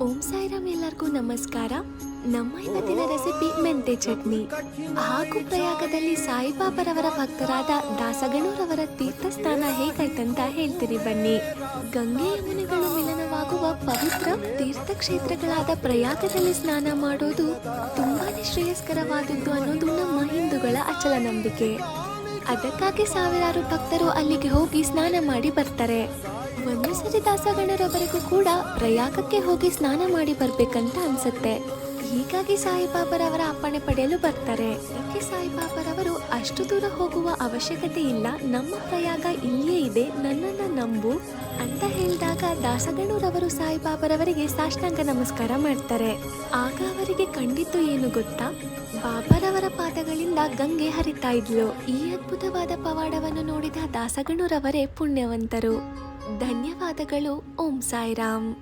ಓಂ ಸಾಯಿರಾಮ್, ಎಲ್ಲರಿಗೂ ನಮಸ್ಕಾರ. ನಮ್ಮ ಇವತ್ತಿನ ರೆಸಿಪಿ ಮೆಂತೆ ಚಟ್ನಿ ಹಾಗೂ ಪ್ರಯಾಗದಲ್ಲಿ ಸಾಯಿಬಾಬರವರ ಭಕ್ತರಾದ ದಾಸಗಣೂರವರ ತೀರ್ಥಸ್ಥಾನ ಹೇಗಾಯ್ತಂತ ಹೇಳ್ತೀನಿ ಬನ್ನಿ. ಗಂಗೆ ಯಮುನೆಗಳು ಮಿಲನವಾಗುವ ಪವಿತ್ರ ತೀರ್ಥಕ್ಷೇತ್ರಗಳಾದ ಪ್ರಯಾಗದಲ್ಲಿ ಸ್ನಾನ ಮಾಡೋದು ತುಂಬಾನೇ ಶ್ರೇಯಸ್ಕರವಾದದ್ದು ಅನ್ನೋದು ನಮ್ಮ ಹಿಂದೂಗಳ ಅಚಲ ನಂಬಿಕೆ. ಅದಕ್ಕಾಗಿ ಸಾವಿರಾರು ಭಕ್ತರು ಅಲ್ಲಿಗೆ ಹೋಗಿ ಸ್ನಾನ ಮಾಡಿ ಬರ್ತಾರೆ. ಒಂದು ಸರಿ ದಾಸಗಣರವರೆಗೂ ಕೂಡ ಪ್ರಯಾಗಕ್ಕೆ ಹೋಗಿ ಸ್ನಾನ ಮಾಡಿ ಬರ್ಬೇಕಂತ ಅನ್ಸುತ್ತೆ. ಹೀಗಾಗಿ ಸಾಯಿಬಾಬರವರ ಅಪ್ಪಣೆ ಪಡೆಯಲು ಬರ್ತಾರೆ. ಅದಕ್ಕೆ ಸಾಯಿಬಾಬರವರು ಅಷ್ಟು ದೂರ ಹೋಗುವ ಅವಶ್ಯಕತೆ ಇಲ್ಲ, ನಮ್ಮ ಪ್ರಯಾಗ ಇಲ್ಲಿಯೇ ಇದೆ, ನನ್ನನ್ನ ನಂಬು ಅಂತ ಹೇಳಿದಾಗ ದಾಸಗಣೂರವರು ಸಾಯಿಬಾಬರವರಿಗೆ ಸಾಷ್ಟಾಂಗ ನಮಸ್ಕಾರ ಮಾಡ್ತಾರೆ. ಆಗ ಅವರಿಗೆ ಕಂಡಿದ್ದು ಏನು ಗೊತ್ತಾ? ಬಾಬರವರ ಪಾದಗಳಿಂದ ಗಂಗೆ ಹರಿತಾ ಇದ್ಲು. ಈ ಅದ್ಭುತವಾದ ಪವಾಡವನ್ನು ನೋಡಿದ ದಾಸಗಣೂರವರೇ ಪುಣ್ಯವಂತರು. ಧನ್ಯವಾದಗಳು. ಓಂ ಸಾಯಿರಾಮ್.